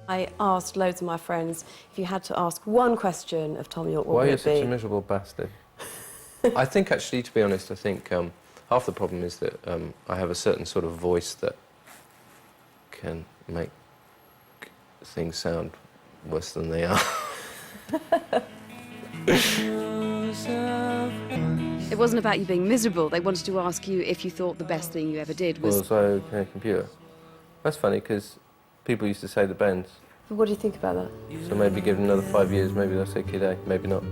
I asked loads of my friends, if you had to ask one question of Thom Yorke, what would it be? Why are you such a miserable bastard? I think, actually, to be honest, I think half the problem is that I have a certain sort of voice that can make things sound worse than they are. It wasn't about you being miserable. They wanted to ask you if you thought the best thing you ever did was... Was I okay a computer? That's funny, because people used to say the bends. What do you think about that? So maybe give them another 5 years, maybe they'll say Kid A, maybe not.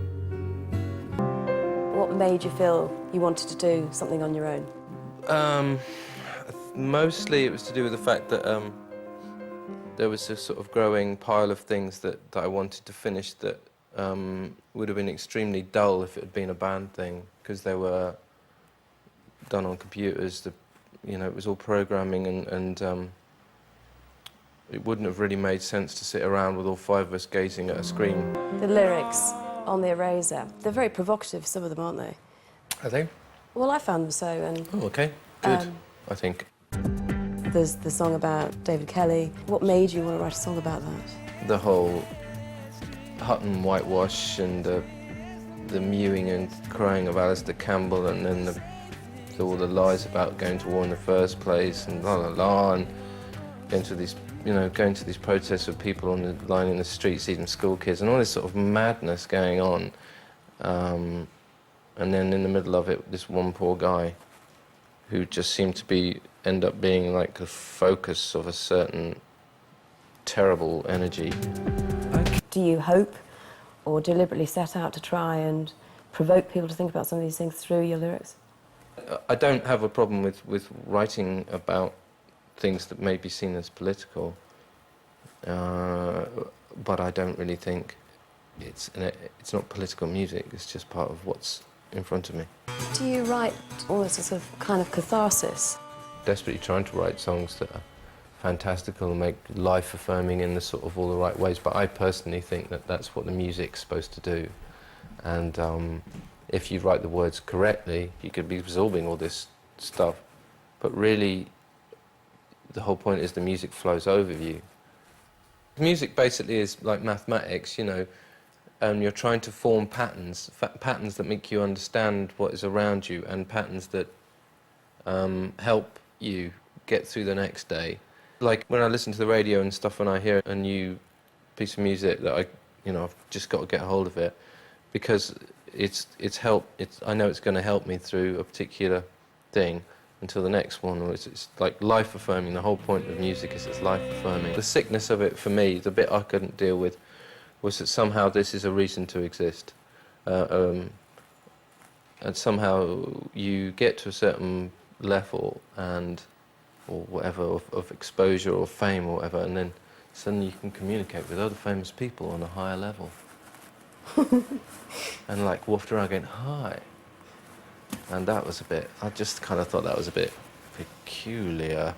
What made you feel you wanted to do something on your own? Mostly it was to do with the fact that there was a sort of growing pile of things that I wanted to finish that would have been extremely dull if it had been a band thing, because they were done on computers. You know, it was all programming, and it wouldn't have really made sense to sit around with all 5 of us gazing at a screen. The lyrics on The Eraser, they're very provocative, some of them, aren't they? Are they? Well, I found them so, and... Oh, OK. Good, I think. There's the song about David Kelly. What made you want to write a song about that? The whole Hutton whitewash and the mewing and crying of Alistair Campbell, and then all the lies about going to war in the first place, and la la la, and going to these, you know, going to these protests with people on the line in the streets, even school kids, and all this sort of madness going on. And then in the middle of it, this one poor guy who just seemed to end up being like the focus of a certain terrible energy. Do you hope or deliberately set out to try and provoke people to think about some of these things through your lyrics? I don't have a problem with writing about things that may be seen as political, but I don't really think it's not political music. It's just part of what's in front of me. Do you write almost a sort of kind of catharsis? Desperately trying to write songs that are fantastical and make life-affirming in the sort of all the right ways, but I personally think that that's what the music's supposed to do. And if you write the words correctly, you could be absorbing all this stuff, but really the whole point is the music flows over you. Music basically is like mathematics, you know. You're trying to form patterns that make you understand what is around you, and patterns that help you get through the next day. Like when I listen to the radio and stuff, when I hear a new piece of music that I've just got to get hold of it, because I know it's going to help me through a particular thing until the next one, or it's like life-affirming. The whole point of music is it's life-affirming. The sickness of it for me, the bit I couldn't deal with, was that somehow this is a reason to exist. And somehow you get to a certain level or whatever of exposure or fame or whatever, and then suddenly you can communicate with other famous people on a higher level. And like waft around going, hi. And that was I just kind of thought that was a bit peculiar.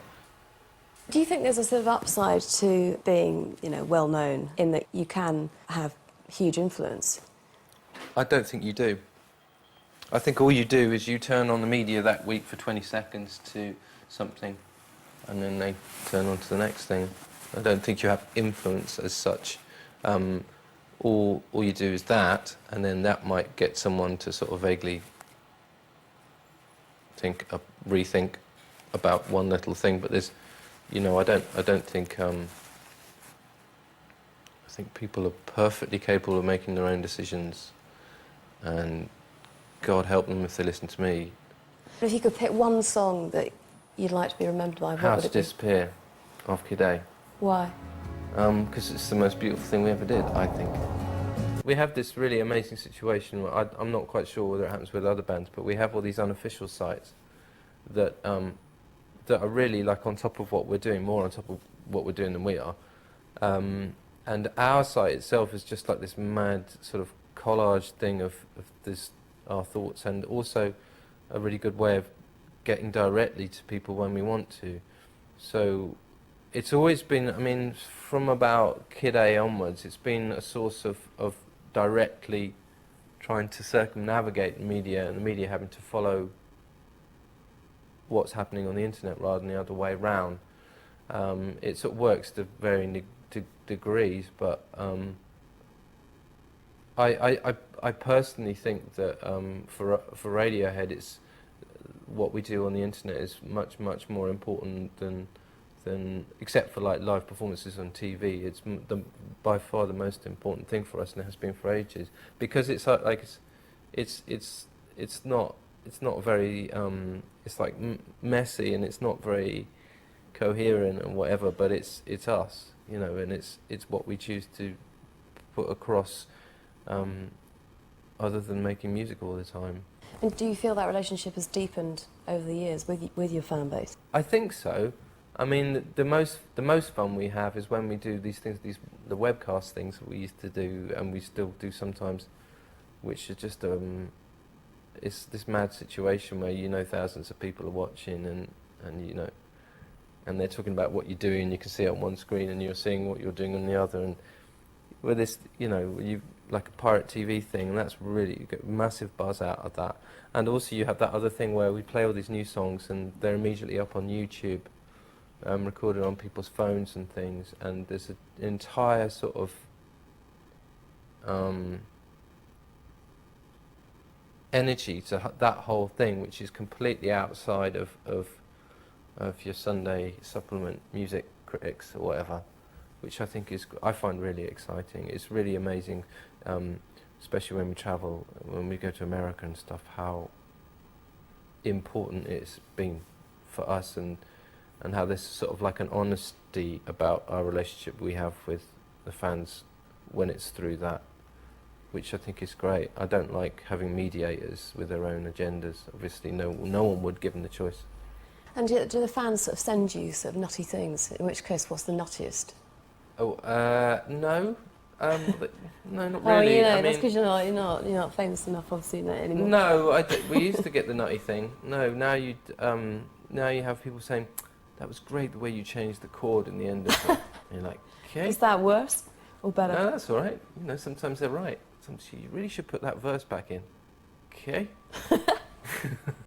Do you think there's a sort of upside to being, you know, well-known, in that you can have huge influence? I don't think you do. I think all you do is you turn on the media that week for 20 seconds to something, and then they turn on to the next thing. I don't think you have influence as such. All you do is that, and then that might get someone to sort of vaguely rethink about one little thing, but there's, you know, I don't think, I think people are perfectly capable of making their own decisions, and God help them if they listen to me. If you could pick one song that you'd like to be remembered by, what How would to it be? Disappear, off Kid A. Why? Because it's the most beautiful thing we ever did, I think. We have this really amazing situation where I'm not quite sure whether it happens with other bands, but we have all these unofficial sites that that are really like on top of what we're doing, more on top of what we're doing than we are. And our site itself is just like this mad sort of collage thing of our thoughts, and also a really good way of getting directly to people when we want to. So it's always been, I mean, from about Kid A onwards, it's been a source of directly trying to circumnavigate the media, and the media having to follow what's happening on the internet rather than the other way round. It sort of works to varying degrees, but I personally think that for Radiohead, it's what we do on the internet is much more important than except for like live performances on TV. It's by far the most important thing for us, and it has been for ages, because it's like it's not very it's like messy, and it's not very coherent and whatever, but it's us, you know, and it's what we choose to put across, other than making music all the time. And do you feel that relationship has deepened over the years with your fan base? I think so. I mean, the most fun we have is when we do these things, the webcast things that we used to do, and we still do sometimes, which is just it's this mad situation where, you know, thousands of people are watching, and you know, and they're talking about what you're doing. You can see it on one screen, and you're seeing what you're doing on the other, and with this, you know, you like a pirate TV thing, and that's really, you get massive buzz out of that. And also you have that other thing where we play all these new songs, and they're immediately up on YouTube, recorded on people's phones and things, and there's an entire sort of energy to that whole thing, which is completely outside of your Sunday supplement music critics or whatever, which I think I find really exciting. It's really amazing, especially when we travel, when we go to America and stuff, how important it's been for us, and how there's sort of like an honesty about our relationship we have with the fans when it's through that, which I think is great. I don't like having mediators with their own agendas. Obviously, no one would, given the choice. And do the fans sort of send you sort of nutty things? In which case, what's the nuttiest? Oh, no. No, not Oh, really. you know, I that's mean, because you're not famous enough, obviously, anymore. no, we used to get the nutty thing. No, now you have people saying, "That was great the way you changed the chord in the end of it." And you're like, okay. Is that worse or better? No, that's all right. You know, sometimes they're right. Sometimes you really should put that verse back in. Okay.